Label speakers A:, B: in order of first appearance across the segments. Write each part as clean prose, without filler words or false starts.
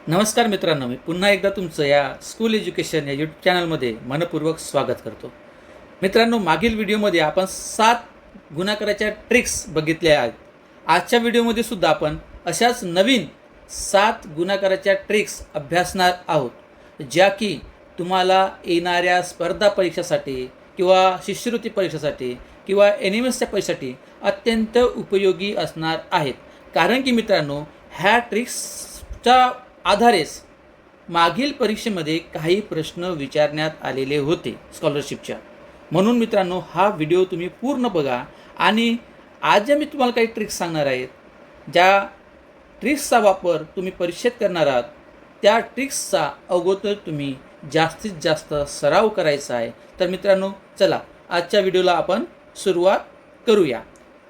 A: नमस्कार मित्रांनो, मी पुन्हा एकदा तुमचं या स्कूल एज्युकेशन या यूट्यूब चॅनलमध्ये मनपूर्वक स्वागत करतो. मित्रांनो, मागील व्हिडिओमध्ये आपण 7 गुणाकाराच्या ट्रिक्स बघितल्या आहेत. आजच्या व्हिडिओमध्ये सुद्धा आपण अशाच नवीन 7 गुणाकाराच्या ट्रिक्स अभ्यासणार आहोत, ज्या की तुम्हाला येणाऱ्या स्पर्धा परीक्षेसाठी किंवा शिष्यवृत्ती परीक्षेसाठी किंवा एनिमसच्या परीक्षेसाठी अत्यंत उपयोगी असणार आहेत. कारण की मित्रांनो, ह्या ट्रिक्सच्या आधारेच मागील परीक्षेमध्ये काही प्रश्न विचारण्यात आलेले होते स्कॉलरशिपच्या. म्हणून मित्रांनो, हा व्हिडिओ तुम्ही पूर्ण बघा आणि आज मी तुम्हाला काही ट्रिक्स सांगणार आहेत. ज्या ट्रिक्सचा वापर तुम्ही परीक्षेत करणार आहात, त्या ट्रिक्सचा अगोदर तुम्ही जास्तीत जास्त सराव करायचा आहे. तर मित्रांनो, चला आजच्या व्हिडिओला आपण सुरुवात करूया.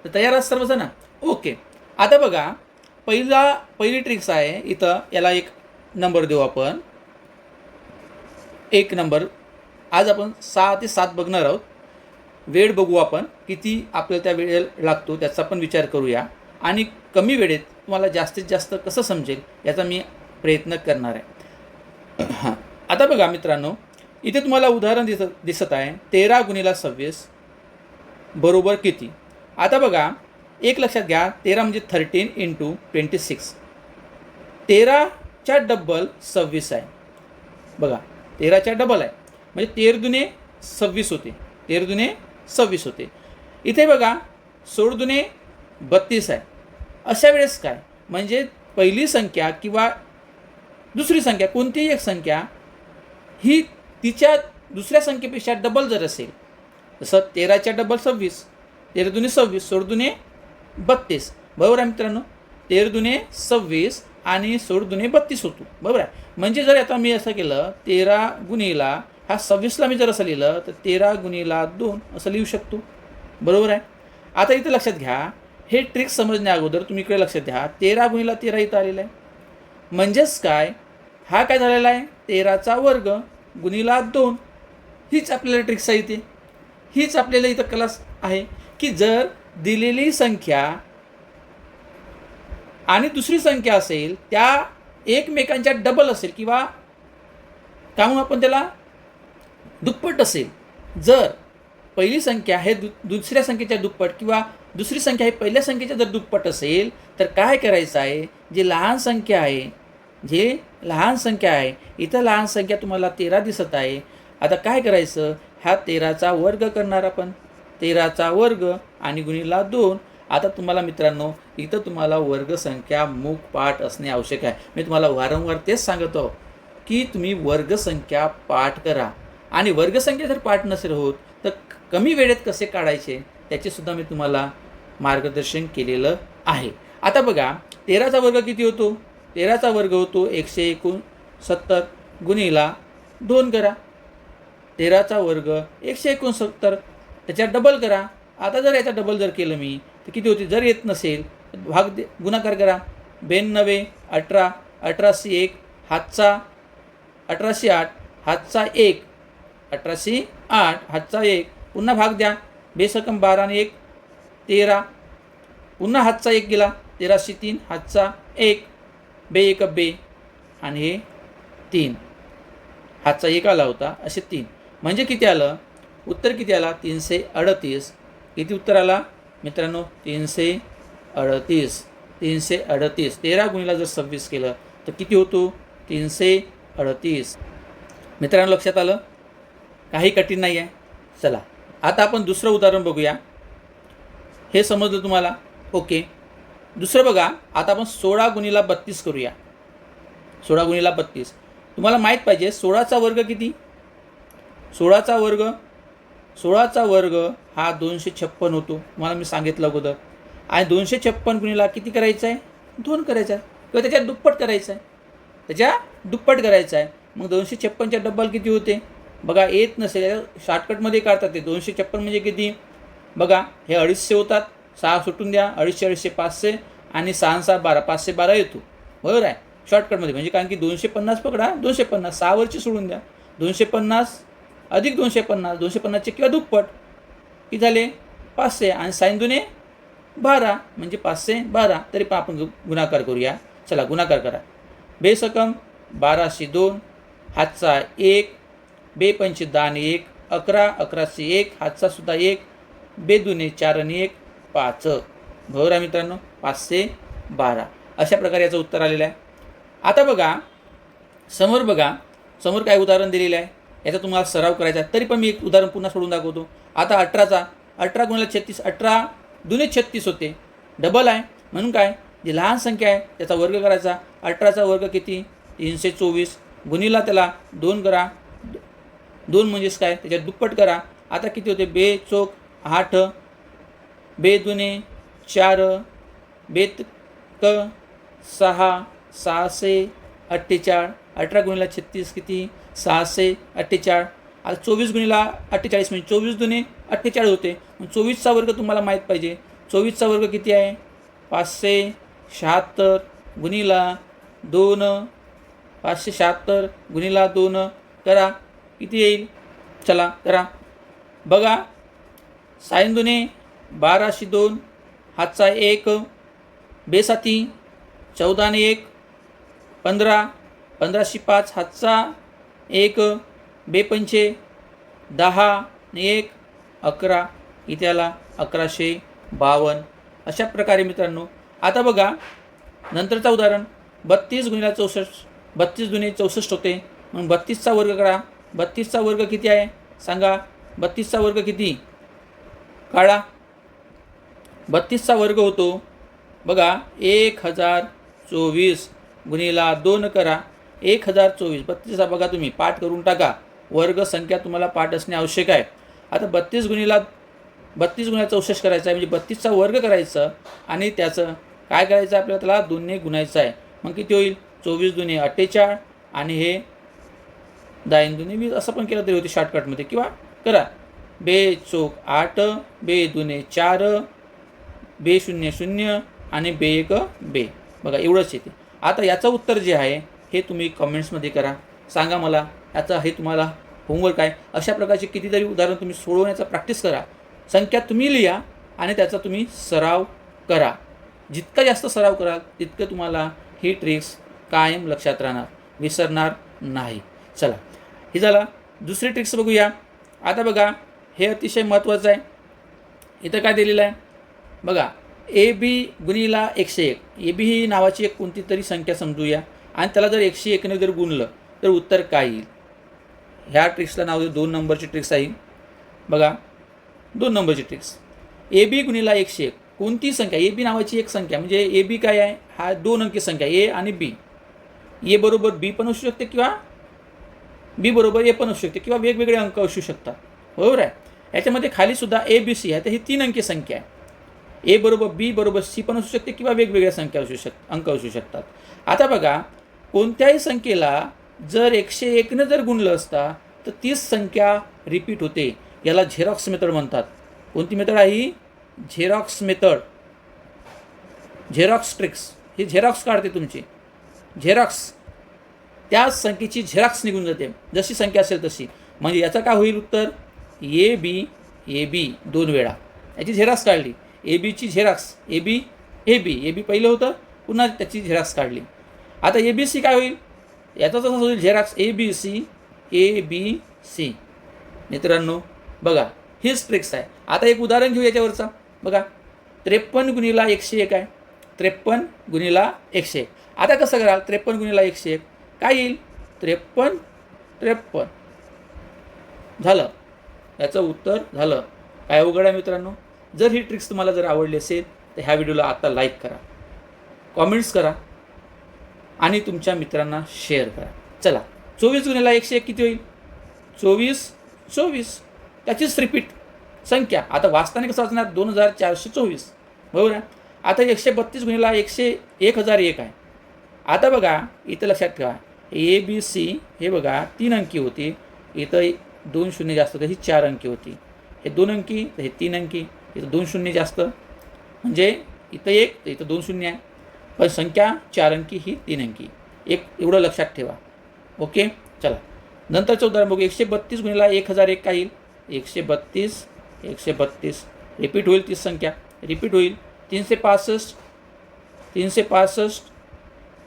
A: तर तयार आहात सर्वजण? ओके. आता बघा, पहिली ट्रिक्स आहे. इथं याला एक नंबर देऊ आपण. 1 नंबर. आज आपण 6 ते 7 बघणार आहोत. वेळ बघू आपण किती आपल्याला त्या वेळ लागतो त्याचा पण विचार करूया आणि कमी वेळेत तुम्हाला जास्तीत जास्त कसं समजेल याचा मी प्रयत्न करणार आहे. हां, आता बघा मित्रांनो, इथे तुम्हाला उदाहरण दिसत आहे. 13 गुणिले 26 बरोबर किती. आता बघा, एक लक्षात घ्या, 13 म्हणजे 13 × 26. 13च्या डबल 26 आहे. बघा, 13च्या डबल आहे म्हणजे 13 दुने 26 होते. 13 दुने 26 होते. इथे बघा, 16 दुने 32 आहे. अशा वेळेस काय, म्हणजे पहिली संख्या किंवा दुसरी संख्या कोणतीही एक संख्या ही तिच्या दुसऱ्या संख्येपेक्षा डबल जर असेल, जसं 13च्या डबल 26, 13 दुने 26, 16 दुने 32. बरोबर आहे मित्रांनो. 13 दुने 26 आणि 16 दुने 32 होतो. बरोबर आहे. म्हणजे जर आता मी असं केलं, 13 गुणिला हा 26ला मी जर असं लिहिलं तर 13 गुणिला 2 असं लिहू शकतो. बरोबर आहे. आता इथं लक्षात घ्या, हे ट्रिक समजण्या अगोदर तुम्ही इकडे लक्षात घ्या, 13 गुणिला 13 इथं आलेला आहे. म्हणजेच काय, हा काय झालेला आहे, 13चा वर्ग गुणिला 2. हीच आपल्याला ट्रिक्स आहे इथे. हीच आपल्याला इथं क्लास आहे की जर दिलेली संख्या आणि दुसरी संख्या असेल त्या एकमेकांच्या डबल असेल किंवा काय म्हणून आपण त्याला दुप्पट असेल. जर पहिली संख्या हे दुसऱ्या संख्येच्या दुप्पट किंवा दुसरी संख्या ही पहिल्या संख्येच्या जर दुप्पट असेल तर काय करायचं आहे, जे लहान संख्या आहे, इथं लहान संख्या तुम्हाला 13 दिसत आहे. आता काय करायचं, ह्या 13चा वर्ग करणार आपण. 13चा वर्ग आणि गुणिला 2. आता तुम्हाला मित्रांनो, इथं तुम्हाला वर्गसंख्या मुखपाठ असणे आवश्यक आहे. मी तुम्हाला वारंवार तेच सांगतो की तुम्ही वर्गसंख्या पाठ करा. आणि वर्गसंख्या जर पाठ नसेल होत तर कमी वेळेत कसे काढायचे त्याचेसुद्धा मी तुम्हाला मार्गदर्शन केलेलं आहे. आता बघा, 13चा वर्ग किती होतो, 13चा वर्ग होतो 169 गुणिला 2 करा. 13चा वर्ग 169, त्याच्यात डबल करा. आता जर याचा डबल जर केलं मी तर किती होते, जर येत नसेल गुणाकार करा. 92, 18, 1801, हातचा 1808, हातचा 1, 1808, हातचा 1, पुन्हा भाग द्या. 2 12 आणि 1 13, पुन्हा हातचा 1 गेला. 1303, हातचा 1, 2 1 2 आणि हे 3, हातचा 1 आला होता, असे 3. म्हणजे किती आलं उत्तर, किती आला, 338. किती उत्तर आला मित्रांनो, 338. 338. 13 गुणिला जर 26 केलं तर किती होतो, 338. मित्रांनो, लक्षात आलं, काही कठीण नाही आहे. चला आता आपण दुसरं उदाहरण बघूया. हे समजलं तुम्हाला? ओके. दुसरं बघा, आता आपण 16 गुणिला 32 करूया. 16 गुणिला 32 तुम्हाला माहीत पाहिजे. 16चा वर्ग किती, 16चा वर्ग हा 256 होतो. तुम्हाला मी सांगितलं अगोदर. आणि 256 गुणिला किती करायचं आहे, 2 करायचं आहे किंवा त्याच्या दुप्पट करायचं आहे. मग 256च्या डबल किती होते बघा. येत नसेल शॉर्टकटमध्ये काढतात ते. 256 म्हणजे किती बघा, हे 250 होतात. 6 सुटून द्या. 250 250 500 आणि 6 6 12, 512 येतो. बरोबर आहे शॉर्टकटमध्ये. म्हणजे कारण की 250 पकडा, 250 6 वरची सोडून द्या. 250 अधिक 250, 250चे किंवा दुप्पट किती झाले, 500 आणि 6 दुने 12 म्हणजे 512. तरी पण आपण गुणाकार करूया. चला गुणाकार करा. बेसकम 1202 हातचा 1, बेपंचे 10 आणि 1 11, 11 1 हातचा सुद्धा 1, बेदुने 4 आणि 1 5. बरोबर आहे मित्रांनो, 512. अशा प्रकारे याचं उत्तर आलेलं आहे. आता बघा समोर, बघा समोर काय उदाहरण दिलेलं आहे, याचा तुम्हाला सराव करायचा आहे. तरी पण मी एक उदाहरण पुन्हा सोडून दाखवतो. आता 18 गुणिले 36, 18 दुने 36 होते, डबल आहे म्हणून काय, जी लहान संख्या आहे त्याचा वर्ग करायचा. 18चा वर्ग किती, 324, गुणिला त्याला 2 करा, 2 म्हणजेच काय त्याच्यात दुप्पट करा. आता किती होते, बे चोक 8, बे दुने 4, बेत क 6, 648. 18 गुणिला 36 किती, 648. आता 24 गुणिला 48 म्हणजे 24 दुने 48 होते. 24चा वर्ग तुम्हाला माहीत पाहिजे. 24चा वर्ग किती आहे, 576 गुणिला 2, 576 गुणिला 2 करा, किती येईल, चला करा. बघा साइन दुने 1202 हातचा 1, बेसाती 14 आणि 1 15, 1505 हातचा 1, बेपंचे 10 आणि 1 11, इथे आला 1152. अशा प्रकारे मित्रांनो. आता बघा नंतरचा उदाहरण 32 गुणिला 64, 32 दुने 64 होते, म्हणून 32चा वर्ग करा. 32चा वर्ग किती आहे सांगा, 32चा वर्ग किती काढा. 32चा वर्ग होतो बघा 1024 गुणिला 2 करा, 1024. 32चा बघा तुम्ही पाठ करून टाका, वर्ग संख्या तुम्हाला पाठ असणे आवश्यक आहे. आता 32 गुणिला 64 करायचं आहे, म्हणजे 32चा वर्ग करायचं आणि त्याचं काय करायचं आपल्याला, त्याला 2ने गुणायचं आहे. मग किती होईल, 24 दुने 48 आणि हे 10 दुने 20 असं पण केलं तरी होते शॉर्टकटमध्ये, किंवा करा बे चोक 8, बे दुने 4, बे 0 0 आणि बे 1 बे. बघा एवढंच येते. आता याचं उत्तर जे आहे हे तुम्ही कमेंट्समध्ये करा, सांगा मला याचा हे तुम्हाला होमवर्क आहे. अशा प्रकारचे कितीतरी उदाहरण तुम्ही सोडवण्याचा प्रॅक्टिस करा, संख्या तुम्ही लिहा आणि त्याचा तुम्ही सराव करा. जितका जास्त सराव कराल तितकं तुम्हाला ही ट्रिक्स कायम लक्षात राहणार, विसरणार नाही. चला ही झाला. दुसरी ट्रिक्स बघूया. आता बघा हे अतिशय महत्त्वाचं आहे. इथं काय दिलेलं आहे बघा, ए बी गुणिला 101. ए बी ही नावाची एक कोणती तरी संख्या समजूया आणि त्याला जर 101ने जर गुणलं तर उत्तर काय येईल. ह्या ट्रिक्सला नाव 2 नंबरची ट्रिक्स आहे. बघा 2 नंबरची ट्रिक्स, ए बी गुणिला 101. कोणती संख्या, ए बी नावाची एक संख्या, म्हणजे ए बी काय आहे, हा 2 अंकी संख्या, ए आणि बी. ए बरोबर बी पण असू शकते किंवा बी बरोबर ए पण असू शकते, किंवा वेगवेगळे अंक असू शकतात. बरोबर आहे. याच्यामध्ये खाली सुद्धा ए बी सी आहे, तर ही 3 अंकी संख्या आहे. ए बरोबर बी बरोबर सी पण असू शकते, किंवा वेगवेगळ्या संख्या असू अंक असू शकतात. आता बघा कोणत्याही संख्येला जर 101ने जर गुणलं असता तर तीच संख्या रिपीट होते. याला झेरॉक्स मेथड म्हणतात. कोणती मेथड आहे ही, झेरॉक्स मेथड, झेरॉक्स ट्रिक्स. ही झेरॉक्स काढते तुमची, झेरॉक्स त्याच संख्येची झेरॉक्स निघून जाते, जशी संख्या असेल तशी. म्हणजे याचं काय होईल उत्तर, ए बी 2 वेळा याची झेरॉक्स काढली, ए बीची झेरॉक्स, ए बी पहिलं होतं, पुन्हा त्याची झेरॉक्स काढली. आता ए बी सी काय होईल, याचा तसंच होईल झेरॉक्स, ए बी सी. मित्रांनो बघा हीच ट्रिक्स आहे. आता एक उदाहरण घेऊ याच्यावरचा. बघा 53 गुणिला 101 आहे, 53 गुणिला 101. आता कसं कराल, 53 गुणिला 101 काय येईल, 53 झालं, याचं उत्तर झालं. काय अवघड आहे मित्रांनो. जर ही ट्रिक्स तुम्हाला जर आवडली असेल तर ह्या व्हिडिओला आता लाईक करा, कॉमेंट्स करा आणि तुमच्या मित्रांना शेअर करा. चला 24 गुणिला 101 किती होईल, 24. त्याचीच रिपीट संख्या. आता वाचताना कसं वाचणार, 2424. बरोबर आहे. आता 132 गुणिला 1001 आहे. आता बघा इथं लक्षात ठेवा, ए बी सी हे बघा 3 अंकी होती, इथं 2 शून्य जास्त होतं, ही 4 अंकी होती. हे 2 अंकी तर हे 3 अंकी, इथं 2 शून्य जास्त, म्हणजे इथं 1 तर इथं 2 शून्य आहे, पण संख्या 4 अंकी ही 3 अंकी. एक एवढं लक्षात ठेवा. ओके चला नंतरचं उदाहरण बघू. 132 गुणिला 1001 काय येईल, 132 रिपीट होईल, तीच संख्या रिपीट होईल. 365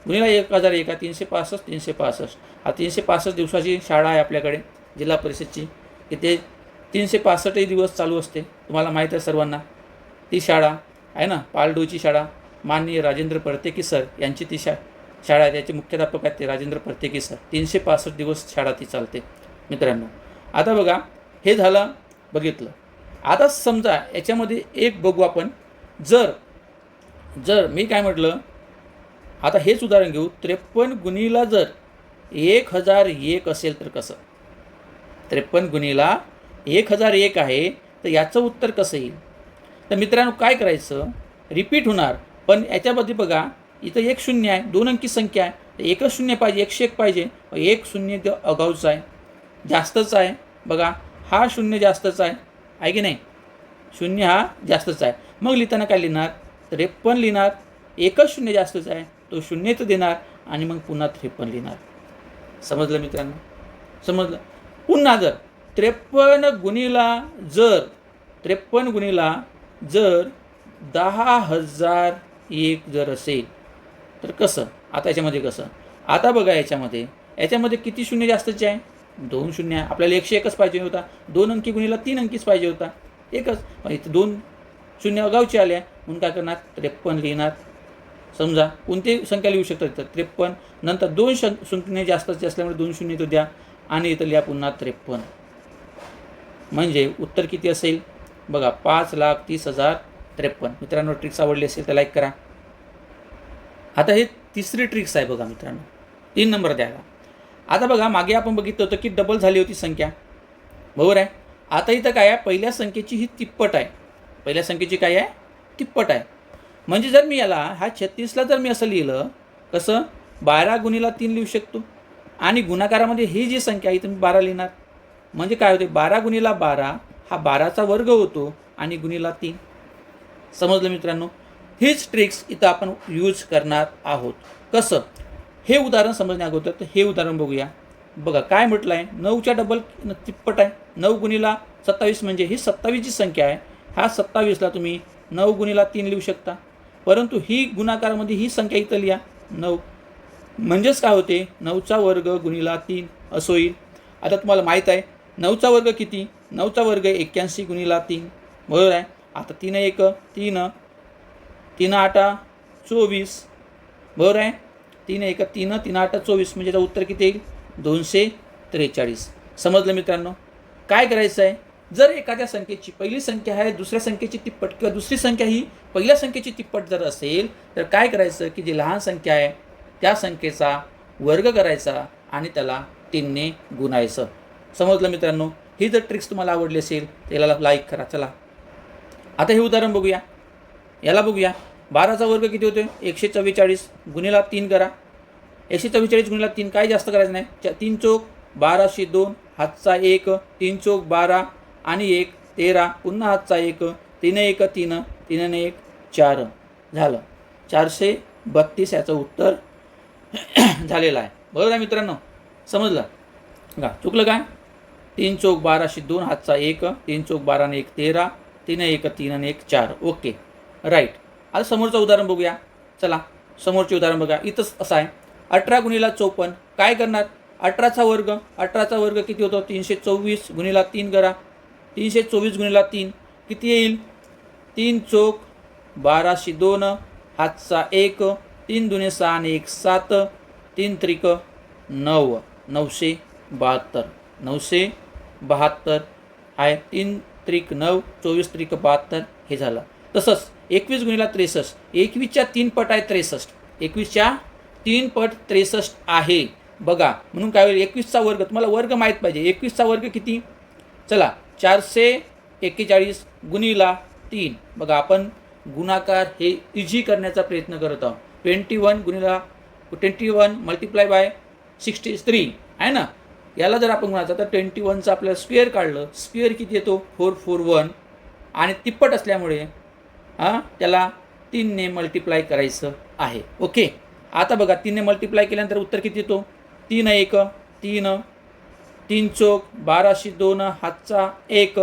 A: गुणिला 1001 आहे 365 365. हा 365 दिवसाची शाळा आहे आपल्याकडे जिल्हा परिषदची, की ते 365 दिवस चालू असते. तुम्हाला माहीत आहे सर्वांना. ती शाळा आहे ना, पालडोची शाळा, माननीय राजेंद्र परतेकी सर यांची ती शाळा आहे. त्याचे मुख्याध्यापक आहेत ते राजेंद्र परतेकी सर. 365 दिवस शाळा ती चालते मित्रांनो. आता बघा, हे झालं बघितलं. आता समजा याच्यामध्ये एक बघू आपण. जर मी काय म्हटलं, आता हेच उदाहरण घेऊ. 53 गुणिला जर 1001 असेल तर कसं? 53 गुणिला 1001 आहे, तर याचं उत्तर कसं येईल? तर मित्रांनो काय करायचं, रिपीट होणार. पण याच्यामध्ये बघा, इथं 1 शून्य आहे, 2 अंकी संख्या आहे, तर एकच शून्य पाहिजे, 101 पाहिजे. 1 शून्य अगाऊच आहे, जास्तच आहे. बघा, हा शून्य जास्तच आहे की नाही? शून्य हा जास्तच आहे. मग लिहिताना काय लिहिणार? 53 लिहिणार. एकच शून्य जास्तच आहे, तो शून्यच देणार आणि मग पुन्हा 53 लिहिणार. समजलं मित्रांनो? समजलं? पुन्हा जर 53 गुणिला जर 53 गुणिला जर 10,001 जर असेल तर कसं? आता याच्यामध्ये कसं? आता बघा, याच्यामध्ये किती शून्य जास्तचे आहे? 2 शून्य आहे. आपल्याला 101च पाहिजे होता. 2 अंकी गुणिला 3 अंकीच पाहिजे होता, एकच. पण इथं 2 शून्य अगाऊचे आले आहे, म्हणून काय करणार? 53 लिहिणार. समजा कोणती संख्या लिहू शकतात इथं? 53. नंतर 2 शून्य जास्तचे असल्यामुळे 2 शून्य इथं द्या आणि इथं लिहा पुन्हा 53. म्हणजे उत्तर किती असेल बघा? 5,30,053. मित्रांनो, ट्रिक्स आवडली असेल तर लाईक करा. आता हे तिसरी ट्रिक्स आहे बघा मित्रांनो, 3 नंबर द्यायला. आता बघा, मागे आपण बघितलं होतं की डबल झाली होती संख्या, बरोबर आहे. आता इथं काय आहे? पहिल्या संख्येची ही तिप्पट आहे. पहिल्या संख्येची काय आहे? तिप्पट आहे. म्हणजे जर मी याला ह्या 36ला जर मी असं लिहिलं, कसं? 12 गुणिला 3 लिहू शकतो आणि गुणाकारामध्ये ही जी संख्या आहे इथं मी 12 लिहिणार. म्हणजे काय होते? 12 गुणिला 12 हा 12चा वर्ग होतो आणि गुणिला 3. समजलं मित्रांनो? हीच ट्रिक्स इथं आपण यूज करणार आहोत. कसं? हे उदाहरण समजण्या अगोदर तर हे उदाहरण बघूया. बघा काय म्हटलं आहे? 9च्या डबल तिप्पट आहे. 9 गुणिला 27 म्हणजे ही 27 जी संख्या आहे, ह्या 27ला तुम्ही 9 गुणिला 3 लिहू शकता. परंतु ही गुणाकारामध्ये ही संख्या इथं लिहा 9. म्हणजेच काय होते? 9चा वर्ग गुणिला 3 असं होईल. आता तुम्हाला माहीत आहे 9चा वर्ग किती? 9चा वर्ग 81 गुणिला 3, बरोबर आहे. आता 3 1 3, 3 8 24, बरोबर आहे. 3 1 3, 3 8 24 म्हणजे त्याचं उत्तर किती येईल? 243. समजलं मित्रांनो? काय करायचं आहे? जर एखाद्या संख्येची पहिली संख्या आहे दुसऱ्या संख्येची तिप्पट किंवा दुसरी संख्या ही पहिल्या संख्येची तिप्पट जर असेल तर काय करायचं की जी लहान संख्या आहे त्या संख्येचा वर्ग करायचा आणि त्याला 3ने गुणायचं. समजलं मित्रांनो? ही जर ट्रिक्स तुम्हाला आवडली असेल तर याला लाईक करा. चला आता हे उदाहरण बघूया. याला बघूया. 12चा वर्ग किती होते? 144 गुणिला 3 करा. 144 गुणिला 3 काय जास्त करायचं नाही. 3 चोक 1202, हातचा 1, 3 चोक 12 आणि 1 13, पुन्हा हातचा 1, 3 1 3, 3 1 4 झालं. 432 याचं उत्तर झालेलं आहे. बरोबर आहे मित्रांनो? समजलं का? चुकलं काय? 3 चोक 1202, हातचा 1, 3 चोक 12 आणि 1 13, 3 1 3 आणि 1 4. Okay, right. आता समोरचं उदाहरण बघूया. चला समोरचे उदाहरण बघा. इथंच असं आहे. 18 गुणिला 54 काय करणार? 18चा वर्ग किती होतो? 324 गुणिला 3 करा. 324 गुणिला 3 किती येईल? 3 चोक 1202, हातचा 1, 3 दुने 6 आणि 1 7, 3 त्रिक 9, 972. 972 आहे. 3 त्रिक 9, 24 त्रिक 72 हे झालं. तसंच 21 गुणिला 63, 21च्या 3 पट आहे 63. 21च्या 3 पट 63 आहे बघा. म्हणून काय होईल? 21चा वर्ग, तुम्हाला वर्ग माहीत पाहिजे. 21चा वर्ग किती? चला 441 गुणिला 3. बघा आपण गुणाकार हे इझी करण्याचा प्रयत्न करत आहोत. 21 गुणिला 21 मल्टिप्लाय बाय 63 आहे ना. याला जर आपण गुणायचं तर 21चं आपल्याला स्क्वेअर काढलं. स्क्वेअर किती येतो? 441 आणि तिप्पट असल्यामुळे त्याला 3ने मल्टिप्लाय करायचं आहे. ओके. आता बघा 3ने मल्टिप्लाय केल्यानंतर उत्तर किती येतो? 3 1 3, 3 चोक 1202, हातचा 1,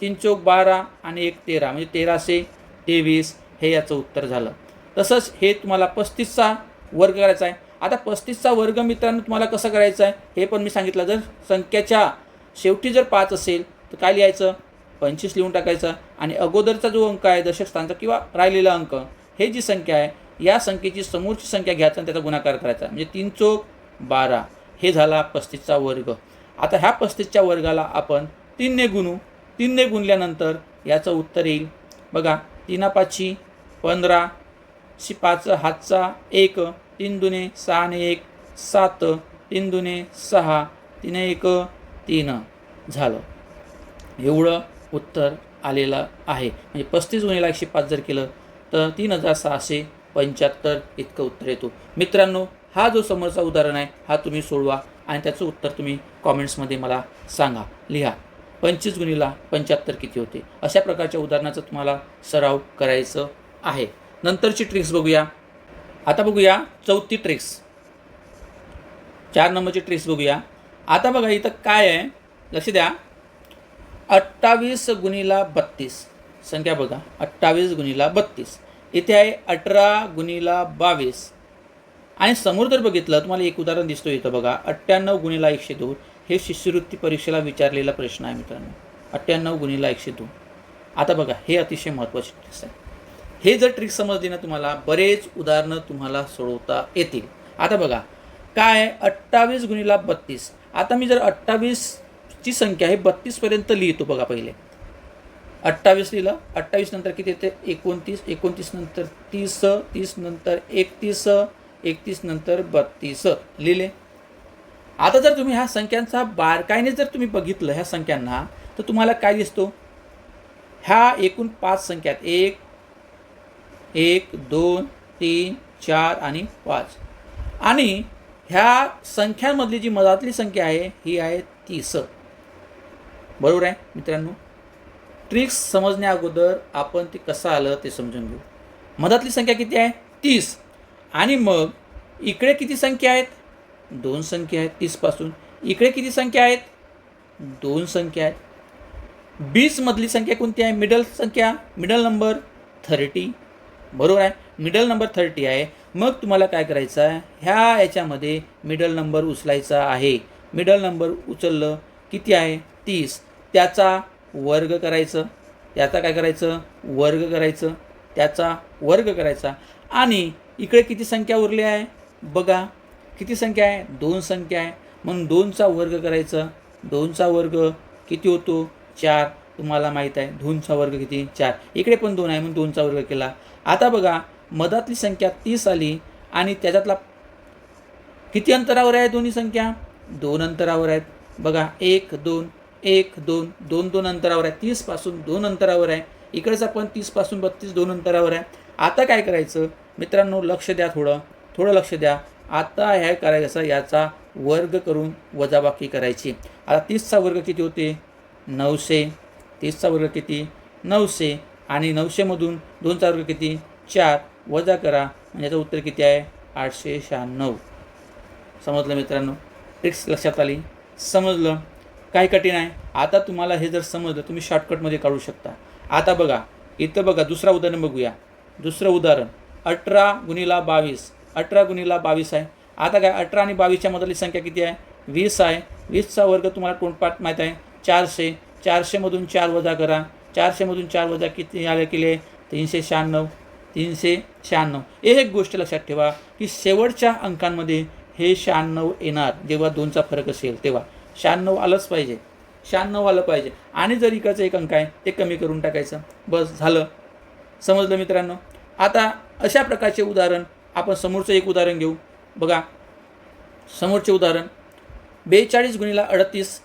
A: 3 चोक 12 आणि 1 13 म्हणजे 1323 हे याचं उत्तर झालं. तसंच हे तुम्हाला 35चा वर्ग करायचा आहे. आता 35चा वर्ग मित्रांनो तुम्हाला कसं करायचं आहे हे पण मी सांगितलं. जर संख्येच्या शेवटी जर 5 असेल तर काय लिहायचं, 25 लिहून टाकायचं आणि अगोदरचा जो अंक आहे दशक स्थानचा किंवा राहिलेला अंक हे जी संख्या आहे या संख्येची समोरची संख्या घ्यायचा आणि त्याचा गुणाकार करायचा, म्हणजे 3 चोक 12 हे झाला 35चा वर्ग. आता ह्या 35च्या वर्गाला आपण 3ने गुणू. 3ने गुणल्यानंतर याचं उत्तर येईल बघा, 3 5 15, 5 हातचा 1, 3 दुने 6 ने 1 7, 3 दुने 6, 3 1 3 झालं. एवढं उत्तर आलेलं आहे. म्हणजे 35 गुणिले 105 जर केलं तर 3675 इतकं उत्तर येतो. मित्रांनो, हा जो समोरचा उदाहरण आहे हा तुम्ही सोडवा आणि त्याचं उत्तर तुम्ही कॉमेंट्समध्ये मला सांगा, लिहा. 25 गुणिले 75 किती होते. अशा प्रकारच्या उदाहरणाचा तुम्हाला सराव करायचं आहे. नंतरची ट्रिक्स बघूया. आता बघूया चौथी ट्रिक्स, 4 नंबरची ट्रिक्स बघूया. आता बघा इथं काय आहे, लक्ष द्या. 28 गुणिले 32 संख्या बघा, 28 गुणिले 32. इथे आहे 18 गुणिले 22 आणि समोर जर बघितलं तुम्हाला एक उदाहरण दिसतो इथं बघा, 98 गुणिले 102. हे शिष्यवृत्ती परीक्षेला विचारलेला प्रश्न आहे मित्रांनो, 98 गुणिले 102. आता बघा हे अतिशय महत्त्वाची ट्रिक्स आहे. हे जर ट्रिक्स समजली ना तुम्हाला बरेच उदाहरणं तुम्हाला सोडवता येतील. आता बघा काय आहे, 28 गुणिले 32. आता मी जर 28ची संख्या हे 32 पर्यंत लिहितो बघा. पहिले 28 लिहिलं, 28 नंतर किती येते 29, 29 नंतर 30, 30 नंतर 31, 31 नंतर 32 लिहिले. आता जर तुम्ही ह्या संख्यांचा बारकाईने जर तुम्ही बघितलं ह्या संख्यांना तर तुम्हाला काय दिसतो, ह्या एकूण 5 संख्या आहेत, 1 2 3 4 आणि 5 आणि ह्या संख्यांमधली जी मधातली संख्या आहे ही आहे 30. बरोबर आहे मित्रांनो. ट्रिक्स समजण्या अगोदर आपण ते कसं आलं ते समजून घेऊ. मधातली संख्या किती आहे 30 आणि मग इकडे किती संख्या आहेत, 2 संख्या आहेत 30 पासून. इकडे किती संख्या आहेत, 2 संख्या आहेत. 20 मधली संख्या कोणती आहे, मिडल संख्या, मिडल नंबर 30. बरोबर आहे, मिडल नंबर 30 आहे. मग तुम्हाला काय करायचं आहे, ह्या याच्यामध्ये मिडल नंबर उचलायचा आहे. मिडल नंबर उचललं किती आहे 30, त्याचा वर्ग करायचं, त्याचा काय करायचं वर्ग करायचं, त्याचा वर्ग करायचा आणि इकडे किती संख्या उरली आहे बघा, किती संख्या आहे 2 संख्या आहे. म्हणून 2चा वर्ग करायचं. 2चा वर्ग किती होतो 4. तुम्हाला माहीत आहे 2चा वर्ग किती 4. इकडे पण 2 आहे म्हणून 2चा वर्ग केला. आता बघा मधातली संख्या 30 आली आणि त्याच्यातला किती अंतरावर आहे दोन्ही संख्या, 2 अंतरावर आहेत. बघा 1 2 1 2 2 2 अंतरावर आहे. 30 पासून 2 अंतरावर आहे. इकडेच पण 30 पासून 32 2 अंतरावर आहे. आता काय करायचं मित्रांनो, लक्ष द्या, थोडं लक्ष द्या. आता ह्या करायचं याचा वर्ग करून वजाबाकी करायची. आता 30चा वर्ग किती होते 900. 30चा वर्ग किती 900 आणि 900मधून 2चा वर्ग किती 4 वजा करा म्हणजे याचं उत्तर किती आहे 896. समजलं मित्रांनो, ट्रिक्स लक्षात आली, समजलं काय कठीण आहे. आता तुम्हाला हे जर समजलं तुम्ही शॉर्टकटमध्ये काढू शकता. आता बघा इथं बघा दुसरा उदाहरण बघूया. दुसरं उदाहरण 18 गुणिले 22. 18 गुणिले 22 आहे. आता काय 18 आणि 22च्या मधली संख्या किती आहे 20 आहे. 20चा वर्ग तुम्हाला तोंडपाठ माहीत आहे 400. 400मधून 4 वजा करा. 400मधून 4 वजा किती आले केले 396. 396. एक गोष्ट लक्षात ठेवा की शेवटच्या अंकांमध्ये हे 96 येणार जेव्हा 2चा फरक असेल तेव्हा. 96 आलंच पाहिजे, 96 आलं पाहिजे आणि जर इकडचं एक अंक आहे ते कमी करून टाकायचं. बस झालं. समजलं मित्रांनो. आता अशा प्रकारचे उदाहरण आपण समोरचं एक उदाहरण घेऊ बघा. समोरचे उदाहरण 42 गुणिले 38.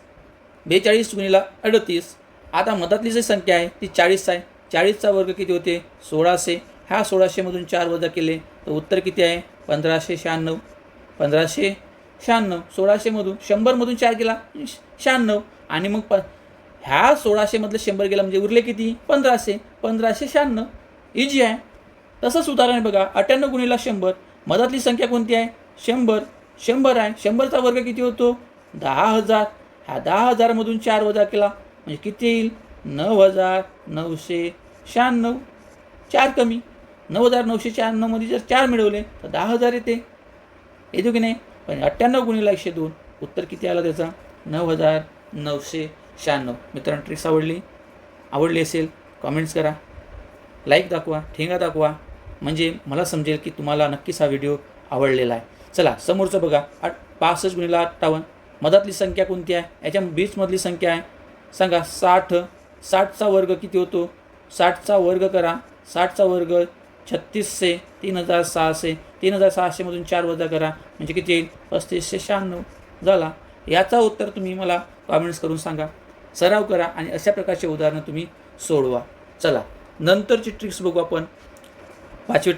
A: 42 गुणिले 38. आता मधातली जी संख्या आहे ती 40 आहे. 40चा वर्ग किती होते 1600. ह्या 1600मधून 4 वजा केले तर उत्तर किती आहे 1596. 1596. 1600मधून 100मधून 4 गेला 96 आणि मग ह्या 1600मधलं 100 गेला म्हणजे उरले किती 1500. 1596. इजी आहे. तसंच उदाहरण आहे बघा 98 गुणिले 100. मधातली संख्या कोणती आहे 100. 100 आहे. 100चा वर्ग किती होतो 10,000. ह्या 10,000मधून 4 वजा केला म्हणजे किती येईल 9,996. 4 कमी 9,996 मध्ये जर 4 मिळवले तर 10,000 येते. येतो की नाही? पण 98 गुणिले 102 उत्तर किती आलं त्याचा? 9996. मित्रांनो ट्रिक्स आवडली असेल कॉमेंट्स करा, लाईक दाखवा, ठेंगा दाखवा, म्हणजे मला समजेल की तुम्हाला नक्कीच हा व्हिडिओ आवडलेला आहे. चला समोरचं बघा. 65 गुणिले 58 मधातली संख्या कोणती आहे? याच्या बीचमधली संख्या आहे सांगा. 60. 60चा वर्ग किती होतो? 60चा वर्ग करा. 60चा वर्ग 3600, 3600. 3600मधून 4 वजा करा म्हणजे किती येईल? 3596 झाला. याचा उत्तर तुम्ही मला कॉमेंट्स करून सांगा. सराव करा आणि अशा प्रकारचे उदाहरणं तुम्ही सोडवा. चला नंतरची ट्रिक्स बघू आपण. पाचवी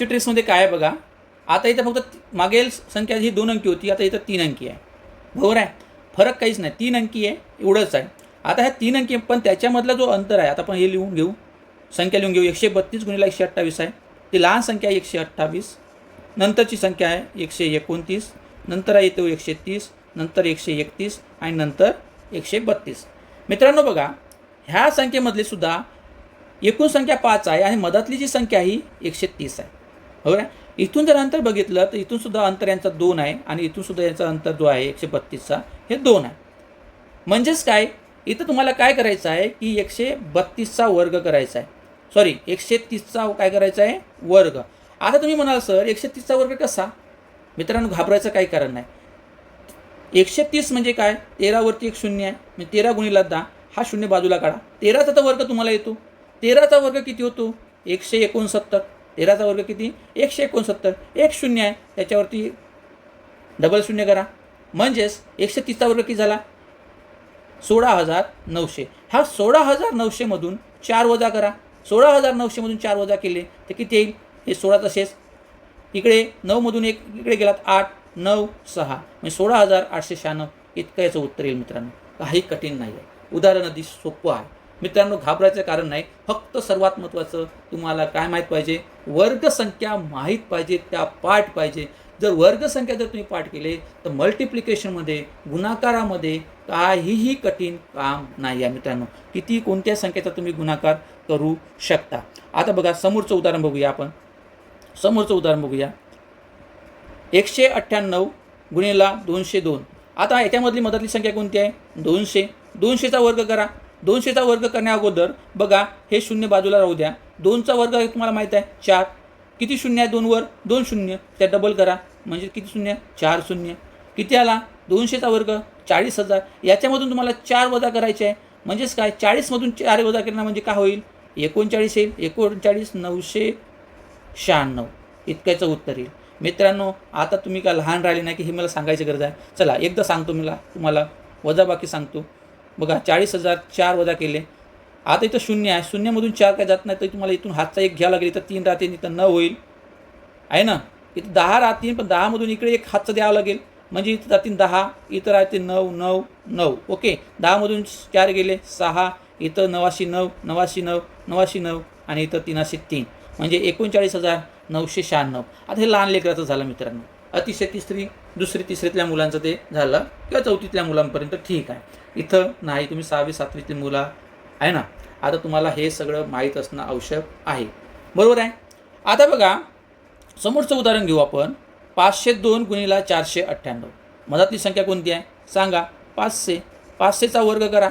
A: ट्रिक्समध्ये काय आहे बघा. आता इथं फक्त मागील संख्या ही 2 अंकी होती, आता इथं 3 अंकी आहे. बरोबर आहे? फरक काहीच नाही, 3 अंकी आहे एवढंच आहे. आता ह्या 3 अंकी पण त्याच्यामधला जो अंतर आहे, आता आपण हे लिहून घेऊ, संख्या लिहून घेऊ. 132 गुणिले 128 आहे. ती लहान संख्या आहे 128. नंतरची संख्या आहे 129. नंतर आहे येतो 130. नंतर 131 आणि नंतर 132. मित्रांनो बघा, ह्या संख्येमधली सुद्धा एकूण संख्या 5 आहे आणि मधातली जी संख्या ही 130 आहे. बरोबर आहे? इथून जर अंतर बघितलं तर इथून सुद्धा अंतर यांचा 2 आहे आणि इथून सुद्धा यांचा अंतर जो आहे 132चा हे 2 आहे. म्हणजेच काय, इथं तुम्हाला काय करायचं आहे की 132चा वर्ग करायचा आहे. सॉरी 130चा काय करायचा आहे? वर्ग. आता तुम्ही म्हणाल सर 130चा वर्ग कसा? मित्रांनो घाबरायचं काही कारण नाही. 130 म्हणजे काय? 13वरती एक शून्य आहे म्हणजे 13 गुणिले 10. हा शून्य बाजूला काढा. 13चा तर वर्ग तुम्हाला येतो. 13चा वर्ग किती होतो? 169. 13चा वर्ग किती? 169. एक शून्य आहे त्याच्यावरती डबल शून्य करा म्हणजेच 130चा वर्ग किती झाला? 16,900. हा 16,900मधून 4 वजा करा. 16,900मधून 4 वजा केले तर किती येईल? हे 16 तसेच इकडे 9मधून एक इकडे गेलात 8, 9, 6 म्हणजे 16,896 इतकं याचं उत्तर येईल. मित्रांनो काही कठीण नाही आहे, उदाहरण अगदी सोपं आहे. मित्रांनो घाबरायचं कारण नाही, फक्त सर्वात महत्त्वाचं तुम्हाला काय माहीत पाहिजे? वर्गसंख्या माहीत पाहिजे, त्या पाठ पाहिजे. जर वर्गसंख्या जर तुम्ही पाठ केले तर मल्टिप्लिकेशनमध्ये गुणाकारामध्ये काहीही कठीण काम नाही आहे. मित्रांनो किती कोणत्या संख्येचा तुम्ही गुणाकार करू शकता. आता बघा समोरचं उदाहरण बघूया आपण. 198 गुणिले 202. आता याच्यामधली मधातली संख्या कोणती आहे? 200. 200चा वर्ग करा. 200चा वर्ग करण्या अगोदर बघा हे शून्य बाजूला राहू द्या. 2चा वर्ग तुम्हाला माहीत आहे 4. किती शून्य आहे 2 वर? 2 शून्य. त्या डबल करा म्हणजे किती शून्य? 4 शून्य. किती आला? 200चा वर्ग 40,000. याच्यामधून तुम्हाला 4 वजा करायचे आहे म्हणजेच काय? 40मधून 4 वजा करणं म्हणजे काय होईल? 39 येईल. 39,996 इतक्याचं उत्तर येईल. मित्रांनो आता तुम्ही काय लहान राहिले नाही की हे मला सांगायची गरज आहे. चला एकदा सांगतो तुम्हाला वजाबाकी सांगतो. बघा 40,000 4 वजा केले. आता इथं शून्य आहे, शून्यमधून 4 काय जात नाही तर तुम्हाला इथून हातचा एक घ्यावा लागेल. इथं 3 राहते, इथं 9 होईल आहे ना. इथं 10 राहतील पण 10मधून इकडे एक हातचं द्यावं लागेल म्हणजे इथं जातील 10, इथं राहते 9, 9, 9. ओके 10मधून 4 गेले 6, इथं 89, 89, 99 आणि इथं 303 म्हणजे 39,996. आता हे लहान लेकराचं झालं मित्रांनो. अतिशय दुसरी तिसरीतल्या मुलांचं ते झालं किंवा चौथीतल्या मुलांपर्यंत ठीक आहे. इथं नाही, तुम्ही 6वी 7वीतली मुलं आहे ना. आता तुम्हाला हे सगळं माहीत असणं आवश्यक आहे. बरोबर आहे? आता बघा समोरचं उदाहरण घेऊ आपण. 502 गुणिले 498 मधातली संख्या कोणती आहे सांगा? 500. 500चा वर्ग करा.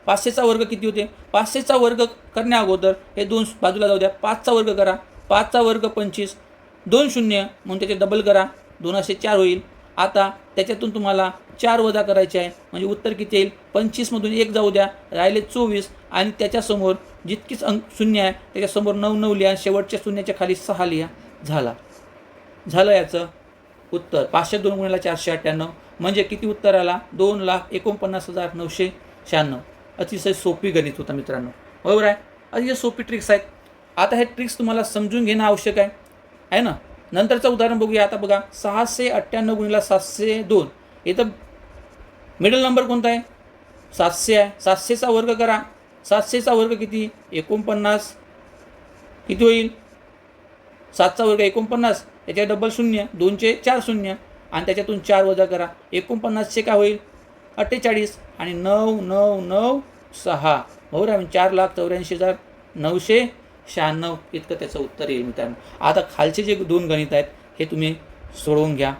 A: 500चा वर्ग किती होते? 500चा वर्ग करण्या अगोदर हे 2 बाजूला जाऊ द्या. 5चा वर्ग करा. 5चा वर्ग 25. 2 शून्य म्हणून त्याचे डबल करा. 2 असे 4 होईल. आता त्याच्यातून तुम्हाला 4 वजा करायचे आहे म्हणजे उत्तर किती येईल? 25मधून 1 जाऊ द्या, राहिले 24 आणि त्याच्यासमोर जितकीच शून्य आहे त्याच्यासमोर 9 9 लिहा. शेवटच्या शून्याच्या खाली 6 लिहा. झालं याचं उत्तर. 502 गुणिले 498 म्हणजे किती उत्तर आला? 2,49,996. अतिशय सोपी गणित होतं मित्रांनो. बरोबर आहे? अतिशय सोपी ट्रिक्स आहेत. आता हे ट्रिक्स तुम्हाला समजून घेणं आवश्यक आहे ना. नंतरचं उदाहरण बघूया. आता बघा 698 गुणिले 702. इथं मिडल नंबर कोणता आहे? 700 आहे. 700चा वर्ग करा. 700चा वर्ग किती? 49. किती होईल? 7चा वर्ग 49. त्याच्या डबल शून्य. 2चे 4 शून्य आणि त्याच्यातून 4 वजा करा. 49चे काय होईल? 48 आणि 9,996. बरोबर आहे? 4,84,996 इतकं त्याचं उत्तर येईल मित्रांनो. आता खालचे जे 2 गणित आहेत हे तुम्ही सोडवून घ्या.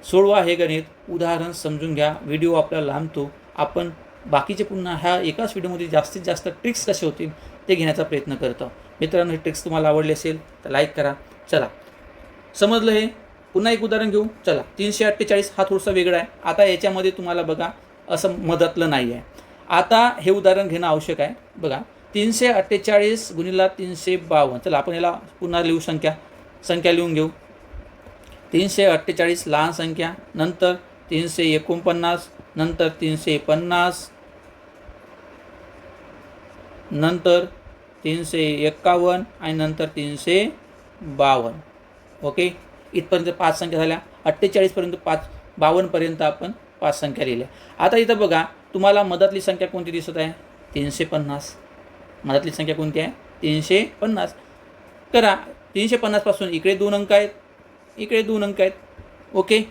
A: सोडवा हे गणित, उदाहरण समजून घ्या. व्हिडिओ आपल्याला लांबतो. आपण बाकीचे पुन्हा ह्या एकाच व्हिडिओमध्ये जास्तीत जास्त ट्रिक्स कसे होतील ते घेण्याचा प्रयत्न करतो. मित्रांनो, हे ट्रिक्स तुम्हाला आवडले असेल तर लाईक करा. चला, समजलं हे? पुन्हा एक उदाहरण घेऊ. चला, 348 हा थोडासा वेगळा आहे. आता याच्यामध्ये तुम्हाला बघा असं मदतलं नाही आहे. आता हे उदाहरण घेणं आवश्यक आहे. बघा, 348 गुणिला 352. चला, आपण याला पुन्हा लिहू. संख्या लिहून घेऊ. 348 लहान संख्या, नंतर 349, नंतर 350, नंतर 351 आणि नंतर 352. ओके, इथपर्यंत 5 संख्या झाल्या. 48पर्यंत 52पर्यंत आपण 5 संख्या लिहिल्या. आता इथं बघा, तुम्हाला मधातली संख्या कोणती दिसत आहे? 350. मधातली संख्या कोणती आहे? 350. करा, 350 पासून इकडे 2 अंक आहेत, इकडे 2 अंक आहेत. ओके,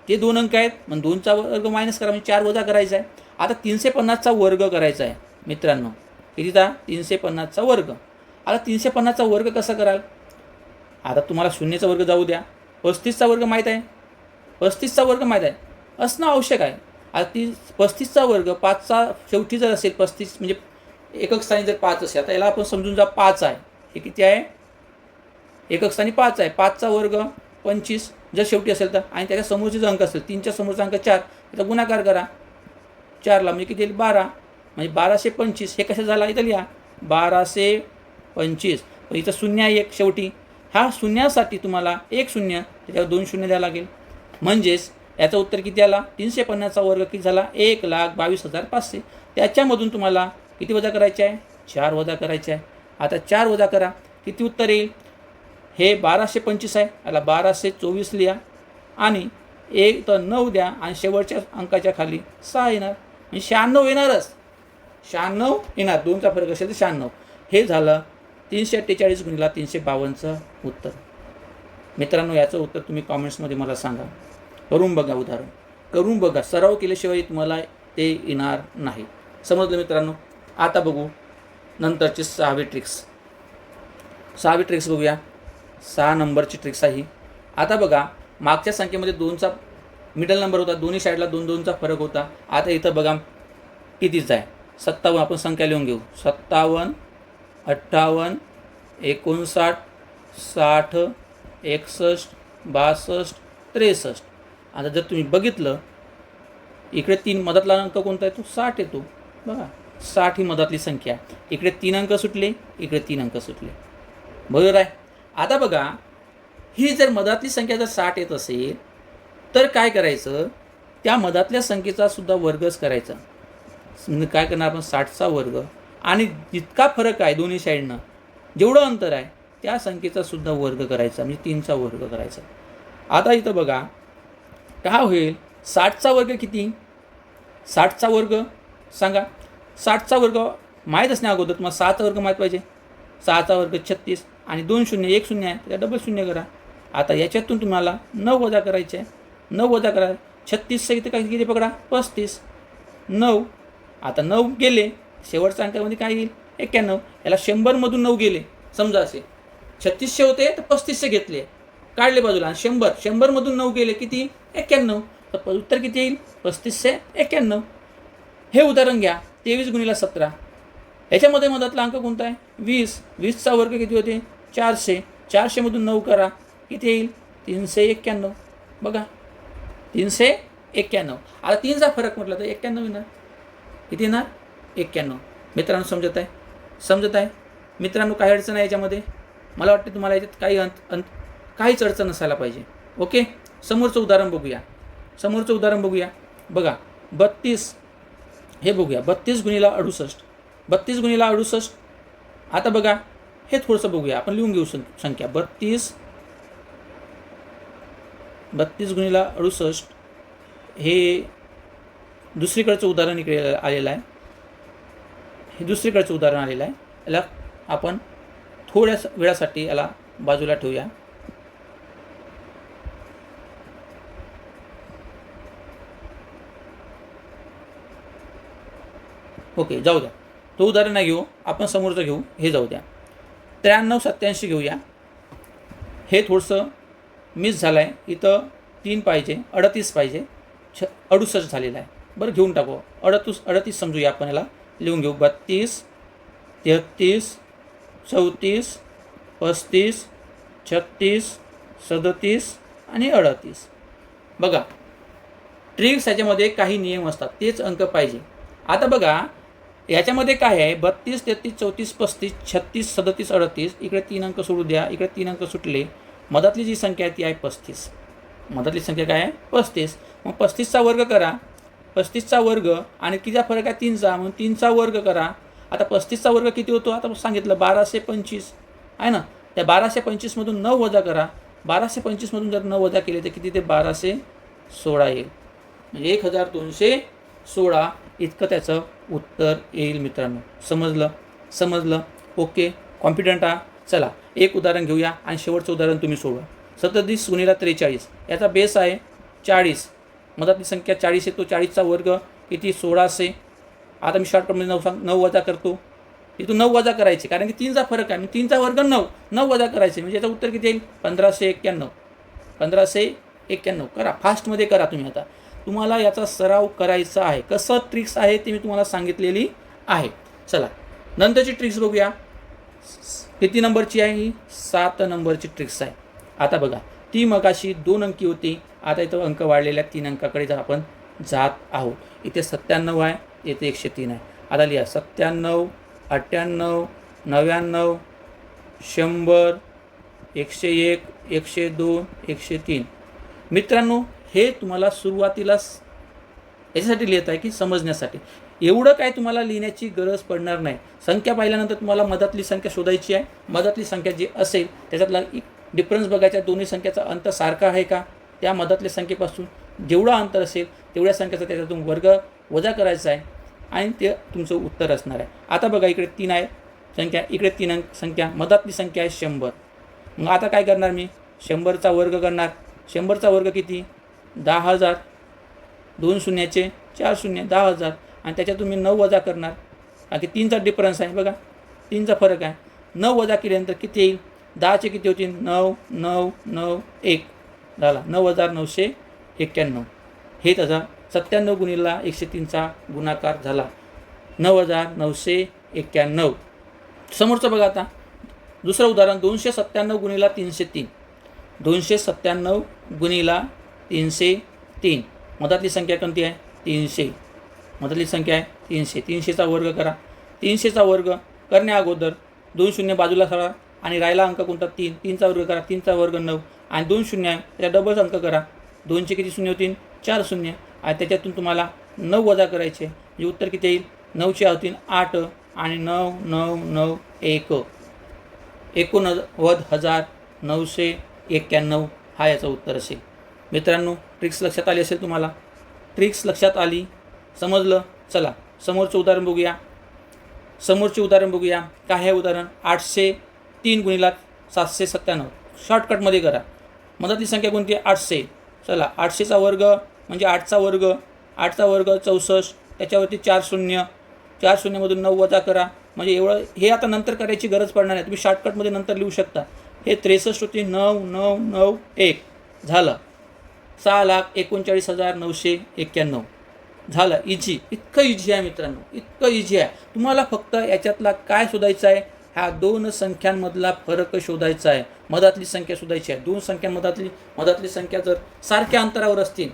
A: ते 2 अंक आहेत, मग 2चा वर्ग मायनस करा, म्हणजे 4 वजा करायचा आहे. आता 350चा वर्ग करायचा आहे मित्रांनो. कितीचा? 350चा वर्ग. आता 350चा वर्ग कसा कराल? आता तुम्हाला शून्याचा वर्ग जाऊ द्या. 35चा वर्ग माहीत आहे, 35चा वर्ग माहीत आहे, असणं आवश्यक आहे. आता 35चा वर्ग 5चा शेवटी जर असेल, 35 म्हणजे एकक स्थानी जर 5 असेल, आता याला आपण समजून जा 5 आहे. हे किती आहे? एकक स्थानी 5 आहे. 5चा वर्ग 25 जर शेवटी असेल तर, आणि त्याच्या समोरचे जो अंक असेल, 3च्या समोरचा अंक 4, त्याचा गुणाकार करा 4ला, म्हणजे किती येईल? 12, म्हणजे 1225. हे कसं झाला? इथं लिहा 1225. पण इथं शून्य आहे एक शेवटी. ह्या शून्यासाठी तुम्हाला एक शून्य, त्याच्यावर 2 शून्य द्यावं लागेल. म्हणजेच याचं उत्तर किती आला? 350चा वर्ग किती झाला? 1,22,500. त्याच्यामधून तुम्हाला किती वजा करायचे आहे? 4 वजा करायचे आहे. आता 4 वजा करा, किती उत्तर येईल? हे 1225 आहे, याला 1224 लिहा, आणि 1 तर 9 द्या, आणि शेवटच्या अंकाच्या खाली 6 येणार, म्हणजे 96 येणारच. 96 येणार. 2चा फरक असेल तर 96. हे झालं 348 गुणिला 352चं उत्तर. मित्रांनो, याचं उत्तर तुम्ही कॉमेंट्समध्ये मला सांगा. करून बघा, उदाहरण करून बघा. सराव केल्याशिवाय तुम्हाला ते येणार नाही. समजलं मित्रांनो? आता बघू नंतरची 6वी ट्रिक्स. 6वी ट्रिक्स बघूया. 6 नंबरची ट्रिक्स आहे. आता बघा, मागच्या संख्येमध्ये 2चा मिडल नंबर होता, दोन्ही साईडला 2-2चा फरक होता. आता इथं बघा कितीचा आहे? 57. आपण संख्या लिहून घेऊ. 57, 58, 59, 60, 61, 62, 63. आता जर तुम्ही बघितलं, इकडे 3 मधातला अंक कोणता आहे? तो 60 येतो. बघा, 60 ही मधातली संख्या आहे. इकडे 3 अंक सुटले, इकडे 3 अंक सुटले. बरोबर आहे? आता बघा, ही जर मधातली संख्या जर 60 येत असेल तर काय करायचं? त्या मधातल्या संख्येचा सुद्धा वर्गच करायचा. म्हणजे काय करणार आपण? 60चा वर्ग, आणि जितका फरक आहे दोन्ही साईडनं, जेवढं अंतर आहे त्या संख्येचा सुद्धा वर्ग करायचा, म्हणजे 3चा वर्ग करायचा. आता इथं बघा काय होईल? 60चा वर्ग किती? 60चा वर्ग सांगा. 60चा वर्ग माहीत असण्या अगोदर तुम्हाला 6चा वर्ग माहीत पाहिजे. 6चा वर्ग 36, आणि 2 शून्य, 1 शून्य आहे, त्याला डबल शून्य करा. आता याच्यातून तुम्हाला 9 वजा करायचे आहे. 9 वजा करा. 36 इथे काय किती पकडा? 35. 9. आता 9 गेले, शेवटच्या अंकामध्ये काय येईल? 91. याला 100मधून 9 गेले, समजा असे 3600 होते तर 3500 घेतले, काढले बाजूला, आणि 100मधून 9 गेले, किती? 91. तर उत्तर किती येईल? 3591. हे उदाहरण घ्या. 23 गुणिला 17. याच्यामध्ये मधातला अंक कोणता आहे? 20. 20चा वर्ग किती होते? 400. 400मधून 9 करा, किती येईल? 391. बघा, 391. आता 3चा फरक म्हटलं तर 91 येणार. किती येणार? 91. मित्रांनो, समजत आहे? समजत आहे मित्रांनो? काही अडचण आहे याच्यामध्ये? मला वाटते तुम्हाला याच्यात काहीच अडचण नसायला पाहिजे. ओके, समोरचं उदाहरण बघूया. बघा, 32 हे बघूया. 32 गुणिला 68. 32 गुणिला 68. आता बघा, हे थोडंसं बघूया. आपण लिहून घेऊ संख्या. 32 गुणिला 68. हे दुसरीकडचं उदाहरण इकडे आलेलं आहे. याला आपण थोड्या वेळासाठी याला बाजूला ठेवूया. ओके, जाऊ द्या. तो उदाहरण नाही घेऊ, आपण समोरचं घेऊ. हे जाऊ द्या. 93, 87 घेऊया. हे थोडंसं मिस झाला आहे, इथं 3 पाहिजे, 38 पाहिजे, 68 झालेला आहे. बरं घेऊन टाकू, 38 समजूया आपण, याला लिहून घेऊ. 32, 33, 34, 35, 36, 37 आणि 38. बघा ट्रिक्स ह्याच्यामध्ये काही नियम असतात, तेच अंक पाहिजे. आता बघा याच्यामध्ये काय आहे, 32, 33, 34, 35, 36, 37, 38. इकडे 3 अंक सोडू द्या, इकडे 3 अंक सुटले. मधातली जी संख्या आहे ती आहे 35. मधातली संख्या काय आहे 35. मग 35चा वर्ग करा. 35चा वर्ग आणि कितीचा फरक आहे 3चा, म्हणून 3चा वर्ग करा. आता 35चा वर्ग किती होतो, आता सांगितलं 1225 आहे ना. त्या 1225मधून 9 वजा करा. 1225मधून जर 9 वजा केले तर किती, ते 1216 येईल. म्हणजे 1216 इतकं त्याचं उत्तर येईल मित्रांनो. समजलं ओके, कॉन्फिडंट आहात. चला एक उदाहरण घेऊया आणि शेवटचं उदाहरण तुम्ही सोडवा. 37 गुणिले 43, याचा बेस आहे 40. मधातली संख्या 40 आहे, तो 40चा वर्ग किती 1600. आता मी शॉर्टकटमध्ये 9 वजा करतो. इथून 9 वजा करायचे कारण की 3चा फरक आहे. 3चा वर्ग 9 वजा करायचे, म्हणजे याचं उत्तर किती येईल 1591. 1591 करा, फास्टमध्ये करा तुम्ही. आता तुम्हाला याचा सराव करायचा आहे. कसं ट्रिक्स आहे ते मी तुम्हाला सांगितलेली आहे. चला नंतरची ट्रिक्स बघूया. किती नंबरची आहे ही, 7 नंबरची ट्रिक्स आहे. आता बघा ती मगाशी 2 अंकी होती, आता इथं अंक वाढलेल्या 3 अंकाकडे जर आपण जात आहोत. इथे 97 आहे, इथे 103 आहे. आता लिहा 97, 98, 99, 100, 101, 102, 103. मित्रांनो हे तुम्हाला सुरुवातीलाच याच्यासाठी लिहित आहे की समजण्यासाठी. एवढं काय तुम्हाला लिहिण्याची गरज पडणार नाही. संख्या पाहिल्यानंतर तुम्हाला मधातली संख्या शोधायची आहे. मधातली संख्या जी असेल त्याच्यातला डिफरन्स बघायचा, दोन्ही संख्याचा अंतर सारखा आहे का. त्या मधातल्या संख्येपासून जेवढं अंतर असेल तेवढ्या संख्येचा त्याच्यातून वर्ग वजा करायचा आहे आणि ते तुमचं उत्तर असणार आहे. आता बघा इकडे 3 आहे संख्या, इकडे 3 अंक संख्या, मधातली संख्या आहे 100. मग आता काय करणार मी, 100चा वर्ग करणार. 100चा वर्ग किती 10,000. 2 शून्याचे 4 शून्य 10,000 आणि त्याच्यातून मी 9 वजा करणार कारण की 3चा डिफरन्स आहे. बघा 3चा फरक आहे. 9 वजा केल्यानंतर किती येईल, 10चे किती होतील 9, 9, 9, 1 झाला 9,991. हे त्याचा 97 गुणिला 103चा गुणाकार झाला 9,991. समोरचं बघा आता दुसरं उदाहरण 297 गुणिला 303. 297 गुणिला 303. मधातली संख्या कोणती आहे 300. मधातली संख्या आहे 300. 300चा वर्ग करा. 300चा वर्ग करण्या अगोदर 2 शून्य बाजूला सरा आणि राहिला अंक कोणता 3. 3चा वर्ग करा. 3चा वर्ग 9 आणि 2 शून्य आहे त्याचा डबल अंक करा. 2चे किती शून्य होतील 4 शून्य आणि त्याच्यातून तुम्हाला 9 वजा करायचे, म्हणजे उत्तर किती येईल 9चे होतील 8 आणि 9, 9, 9, 1 89,991 हा याचं उत्तर असेल. मित्रांनो ट्रिक्स लक्षात आली असेल तुम्हाला. ट्रिक्स लक्षात आली, समजलं. चला समोरचं उदाहरण बघूया. काय आहे उदाहरण 803 गुणिला 797. शॉर्टकटमध्ये करा. मधातली संख्या कोणती आहे 800. चला 800चा वर्ग म्हणजे 8चा वर्ग 64. त्याच्यावरती 4 शून्य 4 शून्यमधून 9 वजा करा, म्हणजे एवढं. हे आता नंतर करायची गरज पडणार नाही, तुम्ही शॉर्टकटमध्ये नंतर लिहू शकता. हे 63 होती 9,991 झालं 6,39,991 झालं. इझी, इतकं इझी आहे मित्रांनो, इतकं इझी आहे. तुम्हाला फक्त याच्यातला काय शोधायचं आहे, ह्या 2 संख्यांमधला फरक शोधायचा आहे. मधातली संख्या शोधायची आहे. 2 संख्यांमधातली संख्या जर सारख्या अंतरावर असतील,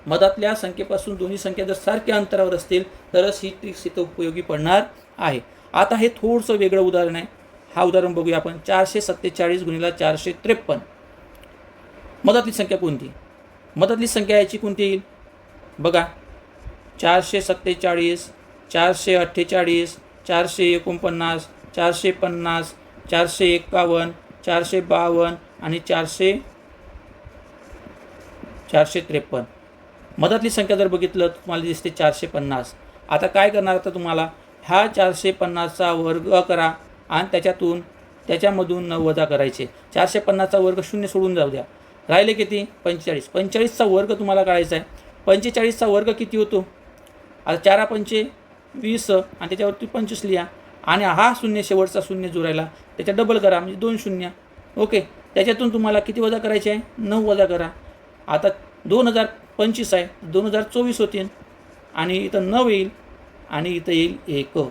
A: मधातल्या संख्येपासून दोन्ही संख्या जर सारख्या अंतरावर असतील तरच ही ट्रिक्स इथं उपयोगी पडणार आहे. आता हे थोडंसं वेगळं उदाहरण आहे. हा उदाहरण बघूया आपण. 447 गुणिला 453. मधातली संख्या कोणती, मधातली संख्या याची कोणती येईल बघा. 447, 448, 449, 450, 451, 452 आणि 453. मधातली संख्या जर बघितलं तर तुम्हाला दिसते 450. आता काय करणार, आता तुम्हाला ह्या 450चा वर्ग करा आणि त्याच्यामधून 9 वजा करायचे. 450चा वर्ग 0 सोडून जाऊ द्या, राहिले किती 45. 45चा वर्ग तुम्हाला काढायचा आहे. 45चा वर्ग किती होतो, आता 4 पंचे 20 आणि त्याच्यावरती 25 लिहा आणि हा शून्य शेवटचा शून्य जो राहिला त्याच्या डबल करा, म्हणजे 2 शून्य. ओके त्याच्यातून तुम्हाला किती वजा करायचे आहे? 9 वजा करा. आता 2025 आहे, 2024 होतील आणि इथं 9 येईल आणि इथं येईल 1,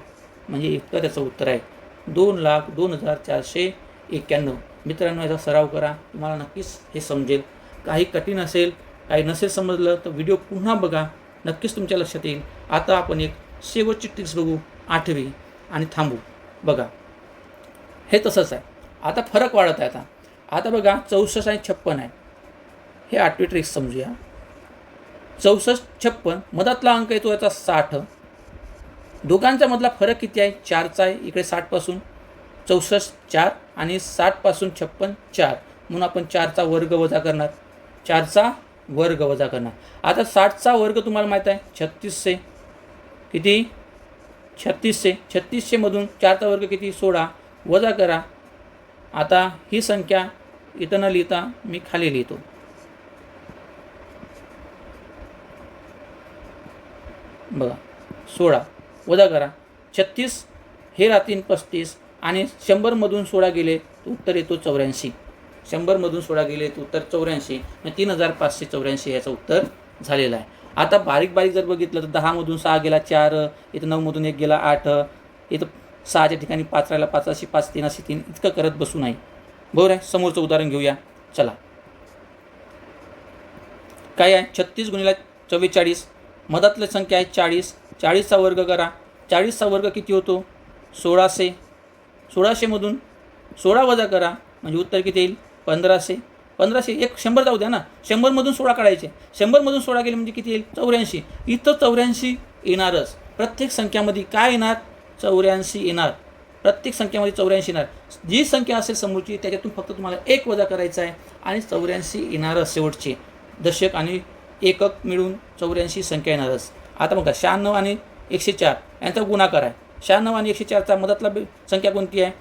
A: म्हणजे इतकं त्याचं उत्तर आहे 2,02,491. मित्रांनो, याचा सराव करा, तुम्हाला नक्कीच हे समजेल. काही कठीण असेल, काही नसेल समजलं तर व्हिडिओ पुन्हा बघा, नक्कीच तुमच्या लक्षात येईल. आता आपण एक शेवटची ट्रिक्स बघू, 8वी, आणि थांबू. बघा, हे तसंच आहे. आता फरक वाढत आहे. आता बघा, 64 आणि 56 आहे. हे 8वी ट्रिक्स समजूया. 64, 56, मधातला अंक येतो याचा 60. दोघांचा मधला फरक किती आहे? 4चा आहे. इकडे 60 पासून 64 4 आणि 60 पासून 56 4, म्हणून आपण 4चा वर्ग वजा करणार. 4चा वर्ग वजा करणार. आता 60चा वर्ग तुम्हाला माहीत आहे 3600. किती? 3600. 3600 मधून 4चा वर्ग किती? 16. वजा करा. आता ही संख्या इथं न लिहिता मी खाली लिहितो. बघा, 16 वजा करा. 36 हे राहतील 35 आणि 100मधून 16 गेले तर उत्तर येतो 84. 100मधून 16 गेले तर उत्तर 84, म्हणजे 3584 याचं उत्तर झालेलं आहे. आता बारीक बारीक जर बघितलं तर 10मधून 6 गेला 4, इथं 9मधून 1 गेला 8, इथं 6च्या ठिकाणी 5 राहिला 5 अशी 5 3 अशी 3, इतकं करत बसू नाही. बरोबर आहे. समोरचं उदाहरण घेऊया. चला, काय आहे? 36 गुणिले 44, मधातली संख्या आहे 40. 40चा वर्ग करा. 40चा वर्ग किती होतो? 1600. 1600मधून 16 वजा करा, म्हणजे उत्तर किती येईल? 1500. 1500 एक 100 जाऊ द्या ना, 100मधून 16 काढायचे. 100मधून 16 गेले म्हणजे किती येईल? 84. इथं 84 येणारच. प्रत्येक संख्यामध्ये काय येणार? 84 येणार. प्रत्येक संख्यामध्ये 84 येणार. जी संख्या असेल समोरची त्याच्यातून फक्त तुम्हाला 1 वजा करायचा आहे आणि 84 येणारच. शेवटचे दशक आणि एकक मिळून 84 संख्या येणारच. आता बघा, 96 आणि 104 यांचा गुणाकार आहे. 96 आणि 104चा मधातला संख्या कोणती आहे?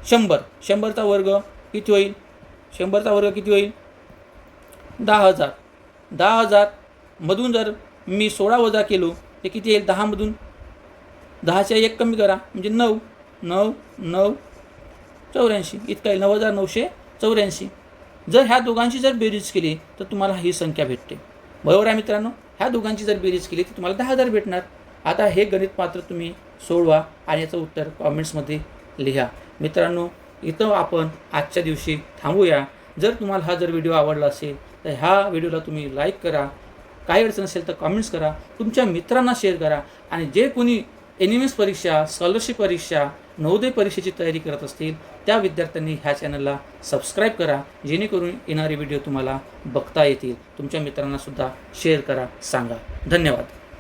A: 100. 100चा वर्ग किती होईल? 100चा वर्ग किती होईल? 10,000. 10,000 मधून जर मी 16 वजा केलो ते किती येईल? 10मधून 10च्या 1 कमी करा, म्हणजे 9. 9 9 84 इतका येईल. 9,984. जर ह्या दोघांची जर बेरीज केली तर तुम्हाला ही संख्या भेटते. बरोबर आहे मित्रांनो. ह्या दोघांची जर बेरीज केली तर तुम्हाला 10,000 भेटणार. आता हे गणित मात्र तुम्ही सोडवा आणि याचं उत्तर कॉमेंट्समध्ये लिहा. मित्रांनो, इथं आपण आजच्या दिवशी थांबूया. जर तुम्हाला हा जर व्हिडिओ आवडला असेल तर ह्या व्हिडिओला तुम्ही लाईक करा. काही अडचण असेल तर कॉमेंट्स करा. तुमच्या मित्रांना शेअर करा. आणि जे कोणी NMS परीक्षा, स्कॉलरशिप परीक्षा, नवोदय परीक्षेची तयारी करत असतील त्या विद्यार्थ्यांनी ह्या चॅनलला सबस्क्राईब करा, जेणेकरून येणारे व्हिडिओ तुम्हाला बघता येतील. तुमच्या मित्रांनासुद्धा शेअर करा, सांगा. धन्यवाद.